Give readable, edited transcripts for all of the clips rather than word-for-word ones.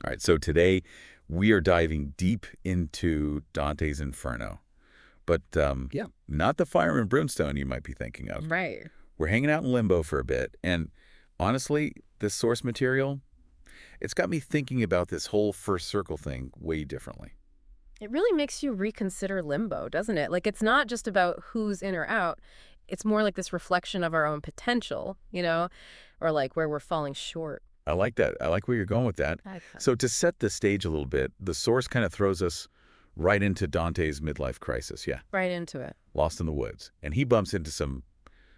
All right, so today we are diving deep into Dante's Inferno, but Yeah. not the fire and brimstone you might be thinking of. Right. We're hanging out in Limbo for a bit, and honestly, this source material, it's got me thinking about this whole first circle thing way differently. It really makes you reconsider limbo, doesn't it? Like, it's not just about who's in or out. It's more like this reflection of our own potential, or like where we're falling short. I like that. I like where you're going with that. So to set the stage a little bit, the source kind of throws us right into Dante's midlife crisis, yeah. Right into it. Lost in the woods. And he bumps into some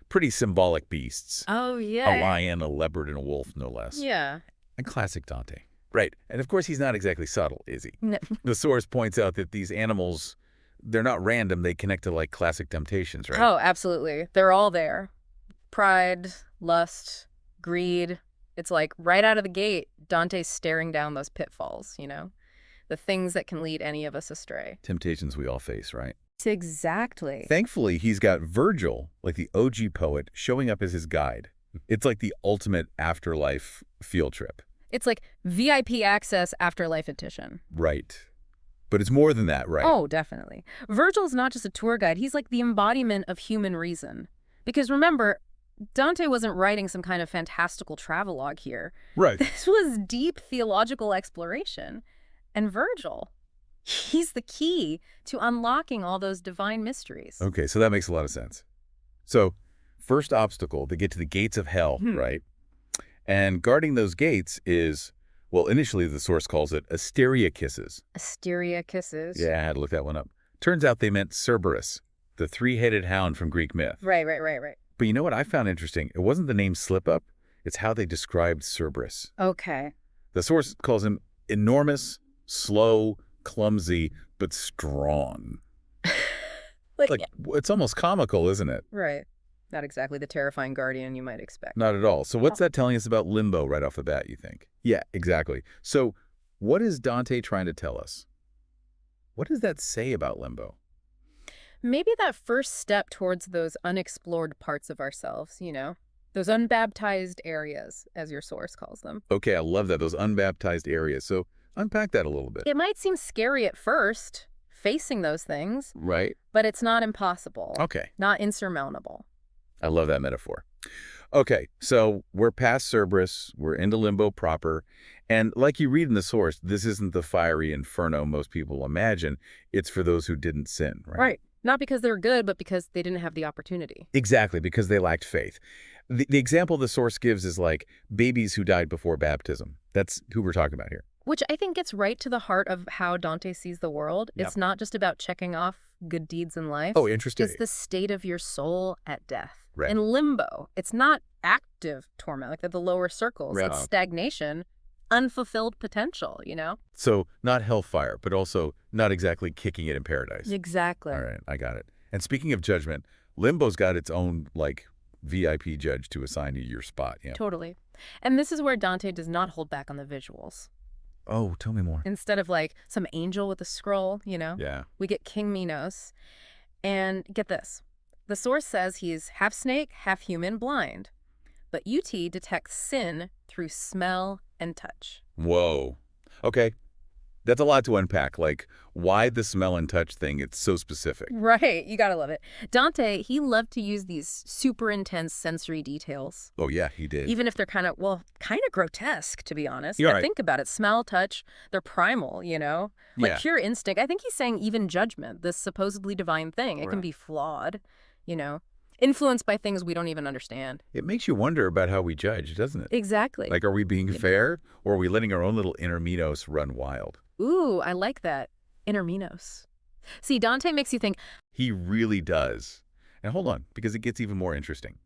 pretty symbolic beasts. Oh, A yeah. lion, a leopard, and a wolf, no less. Yeah. And classic Dante. Right. And of course, he's not exactly subtle, is he? No. The source points out that these animals, they're not random. They connect to, like, classic temptations, right? Oh, absolutely. They're all there. Pride, lust, greed. It's like right out of the gate, Dante's staring down those pitfalls, the things that can lead any of us astray. Temptations we all face, right? Exactly. Thankfully, he's got Virgil, like the OG poet, showing up as his guide. It's like the ultimate afterlife field trip. It's like VIP access afterlife edition. Right. But it's more than that, right? Oh, definitely. Virgil's not just a tour guide. He's like the embodiment of human reason. Because remember, Dante wasn't writing some kind of fantastical travelogue here. Right. This was deep theological exploration. And Virgil, he's the key to unlocking all those divine mysteries. Okay, so that makes a lot of sense. So, first obstacle, they get to the gates of hell, right? And guarding those gates is, well, initially the source calls it Asteria kisses. Asteria kisses. Yeah, I had to look that one up. Turns out they meant Cerberus, the three-headed hound from Greek myth. Right. But you know what I found interesting? It wasn't the name slip-up. It's how they described Cerberus. Okay. The source calls him enormous, slow, clumsy, but strong. Like, it's almost comical, isn't it? Right. Not exactly the terrifying guardian you might expect. Not at all. So what's that telling us about Limbo right off the bat, you think? Yeah, exactly. So what is Dante trying to tell us? What does that say about Limbo? Maybe that first step towards those unexplored parts of ourselves, those unbaptized areas, as your source calls them. Okay, I love that, those unbaptized areas. So unpack that a little bit. It might seem scary at first, facing those things, Right? but it's not impossible. Okay. Not insurmountable. I love that metaphor. Okay, so we're past Cerberus, we're into Limbo proper, and like you read in the source, this isn't the fiery inferno most people imagine. It's for those who didn't sin, right? Right. Not because they're good, but because they didn't have the opportunity. Exactly, because they lacked faith. The example the source gives is like babies who died before baptism. That's who we're talking about here. Which I think gets right to the heart of how Dante sees the world. Yep. It's not just about checking off good deeds in life. Oh, interesting. It's the state of your soul at death. Right. In limbo, it's not active torment, like the lower circles. Right. It's stagnation, unfulfilled potential, So not hellfire, but also not exactly kicking it in paradise. Exactly. All right, I got it. And speaking of judgment, Limbo's got its own, like, VIP judge to assign you your spot. Yeah. Totally. And this is where Dante does not hold back on the visuals. Oh, tell me more. Instead of like some angel with a scroll, Yeah. we get King Minos. And get this. The source says he's half snake, half human, blind. But UT detects sin through smell and touch. Whoa. Okay. That's a lot to unpack. Like, why the smell and touch thing? It's so specific. Right. You gotta love it. Dante, he loved to use these super intense sensory details. Oh, yeah, he did. Even if they're kind of grotesque, to be honest. You're But right. think about it. Smell, touch, they're primal, Like Yeah. pure instinct. I think he's saying even judgment, this supposedly divine thing, it can Right. be flawed, influenced by things we don't even understand. It makes you wonder about how we judge, doesn't it? Exactly. Like, are we being fair, or are we letting our own little inner Minos run wild? Ooh, I like that. Inner Minos. See, Dante makes you think, He really does. And hold on, because it gets even more interesting.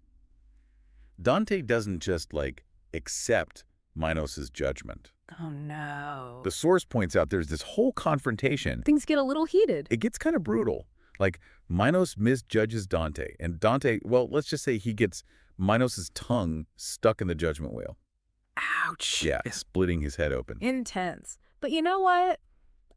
Dante doesn't just, like, accept Minos' judgment. oh no. The source points out there's this whole confrontation. Things get a little heated. It gets kind of brutal. Like, Minos misjudges Dante, and Dante, well, let's just say he gets Minos' tongue stuck in the judgment wheel. Ouch. Yeah, splitting his head open. Intense. But you know what?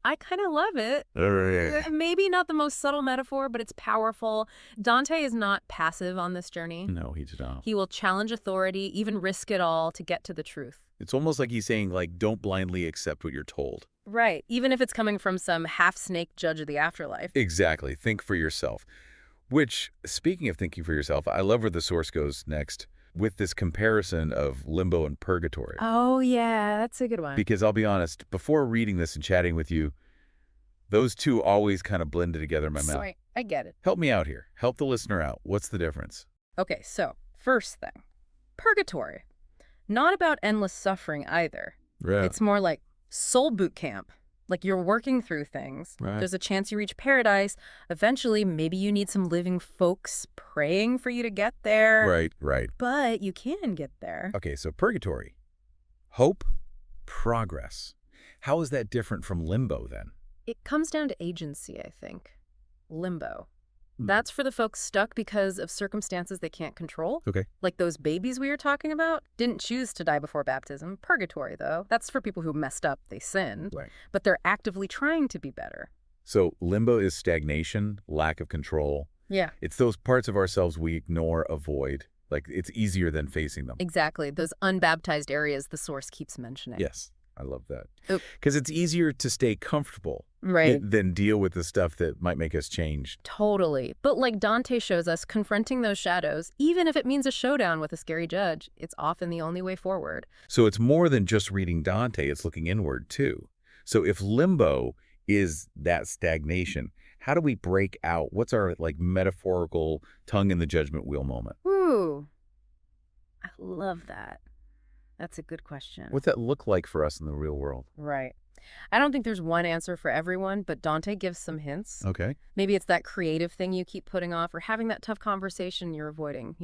I kind of love it. Right. Maybe not the most subtle metaphor, but it's powerful. Dante is not passive on this journey. No, he did not. He will challenge authority, even risk it all to get to the truth. It's almost like he's saying, like, don't blindly accept what you're told. Right, even if it's coming from some half-snake judge of the afterlife. Exactly. Think for yourself. Which, speaking of thinking for yourself, I love where the source goes next with this comparison of limbo and purgatory. Oh, yeah, that's a good one. Because I'll be honest, before reading this and chatting with you, those two always kind of blended together in my mouth. Right, I get it. Help me out here. Help the listener out. What's the difference? Okay, so, first thing. Purgatory. Not about endless suffering either. Right. It's more like soul boot camp. Like you're working through things. Right. There's a chance you reach paradise. Eventually, maybe you need some living folks praying for you to get there. Right. But you can get there. Okay, so purgatory. Hope, progress. How is that different from limbo then? It comes down to agency, I think. Limbo. Hmm. That's for the folks stuck because of circumstances they can't control. Okay. Like those babies we were talking about. Didn't choose to die before baptism. Purgatory, though. That's for people who messed up, they sinned. Right. But they're actively trying to be better. So limbo is stagnation, lack of control. Yeah. It's those parts of ourselves we ignore, avoid. Like, it's easier than facing them. Exactly. Those unbaptized areas the source keeps mentioning. Yes, I love that. Oop. Because it's easier to stay comfortable Right. than deal with the stuff that might make us change. Totally. But like Dante shows us, confronting those shadows, even if it means a showdown with a scary judge, it's often the only way forward. So it's more than just reading Dante, it's looking inward too. So if limbo is that stagnation, how do we break out? What's our like metaphorical tongue in the judgment wheel moment? Ooh. I love that. That's a good question. What's that look like for us in the real world? Right. I don't think there's one answer for everyone, but Dante gives some hints. Okay. Maybe it's that creative thing you keep putting off or having that tough conversation you're avoiding,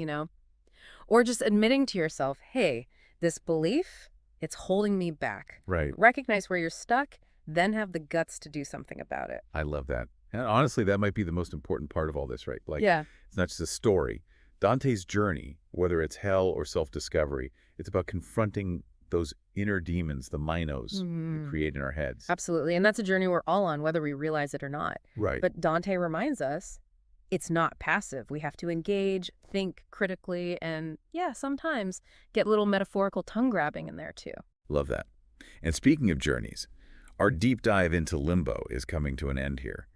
Or just admitting to yourself, hey, this belief, it's holding me back. Right. Recognize where you're stuck, then have the guts to do something about it. I love that. And honestly, that might be the most important part of all this, right? Like, Yeah. it's not just a story. Dante's journey, whether it's hell or self-discovery, it's about confronting those inner demons, the minos we create in our heads. Absolutely. And that's a journey we're all on, whether we realize it or not. Right. But Dante reminds us it's not passive. We have to engage, think critically, and sometimes get little metaphorical tongue grabbing in there too. Love that. And speaking of journeys, our deep dive into limbo is coming to an end here.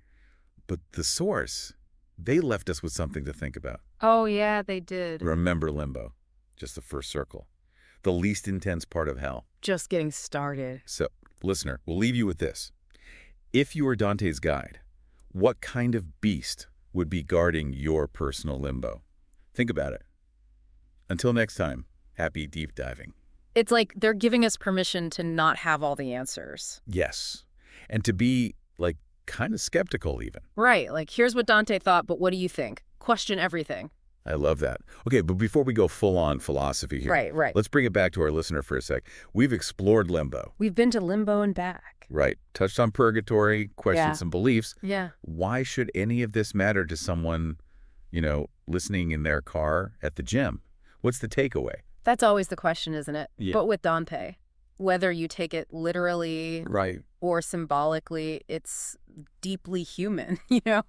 But the source, they left us with something to think about. Oh, yeah, they did. Remember limbo, just the first circle, the least intense part of hell. Just getting started. So, listener, we'll leave you with this. If you were Dante's guide, what kind of beast would be guarding your personal limbo? Think about it. Until next time, happy deep diving. It's like they're giving us permission to not have all the answers. Yes. And to be, like, kind of skeptical even. Right. Like, here's what Dante thought, but what do you think? Question everything. I love that. Okay, but before we go full-on philosophy here, Right. let's bring it back to our listener for a sec. We've explored limbo. We've been to limbo and back. Right. Touched on purgatory, questioned Yeah. some beliefs. Yeah. Why should any of this matter to someone, listening in their car at the gym? What's the takeaway? That's always the question, isn't it? Yeah. But with Dante, whether you take it literally Right. or symbolically, it's deeply human, Yeah.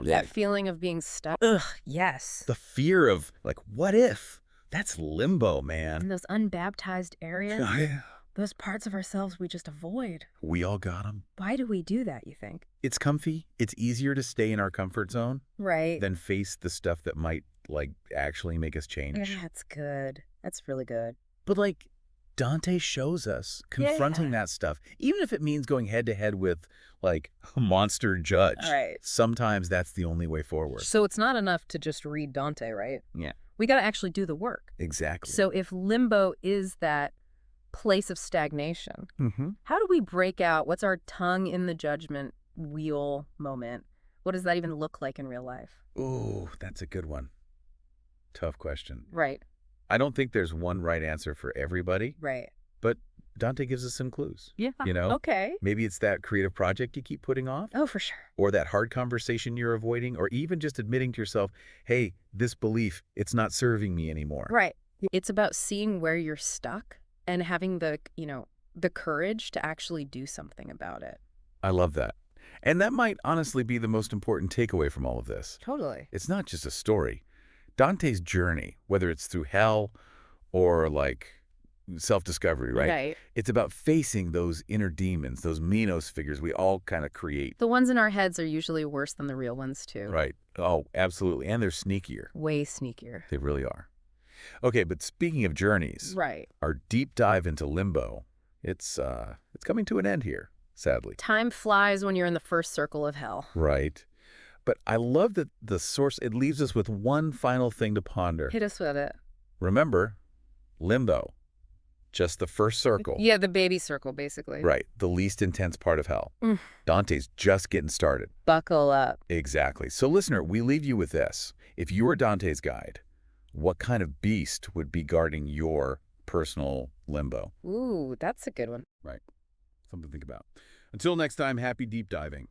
That feeling of being stuck. Ugh, yes. The fear of, like, what if? That's limbo, In man. those unbaptized areas, Yeah. those parts of ourselves we just avoid. We all got them. Why do we do that, you think? It's comfy. It's easier to stay in our comfort zone Right. than face the stuff that might, like, actually make us change. Yeah, that's good. That's really good. But, like, Dante shows us confronting that stuff, even if it means going head-to-head with, like, a monster judge. Right. Sometimes that's the only way forward. So it's not enough to just read Dante, right? Yeah. We got to actually do the work. Exactly. So if limbo is that place of stagnation, how do we break out? What's our tongue in the judgment wheel moment? What does that even look like in real life? Ooh, that's a good one. Tough question. Right. I don't think there's one right answer for everybody, Right. but Dante gives us some clues. Yeah. You know? Okay. Maybe it's that creative project you keep putting off, Oh, for sure. or that hard conversation you're avoiding, or even just admitting to yourself, hey, this belief, it's not serving me anymore. Right. It's about seeing where you're stuck and having the courage to actually do something about it. I love that. And that might honestly be the most important takeaway from all of this. Totally. It's not just a story. Dante's journey, whether it's through hell or like self-discovery, right? Right. It's about facing those inner demons, those Minos figures we all kind of create. The ones in our heads are usually worse than the real ones, too. Right. Oh, absolutely. And they're sneakier. Way sneakier. They really are. Okay, but speaking of journeys, Right. our deep dive into Limbo, it's coming to an end here, sadly. Time flies when you're in the first circle of hell. Right. But I love that the source, it leaves us with one final thing to ponder. Hit us with it. Remember, Limbo, just the first circle. Yeah, the baby circle, basically. Right, the least intense part of hell. Mm. Dante's just getting started. Buckle up. Exactly. So listener, we leave you with this. If you were Dante's guide, what kind of beast would be guarding your personal limbo? Ooh, that's a good one. Right. Something to think about. Until next time, happy deep diving.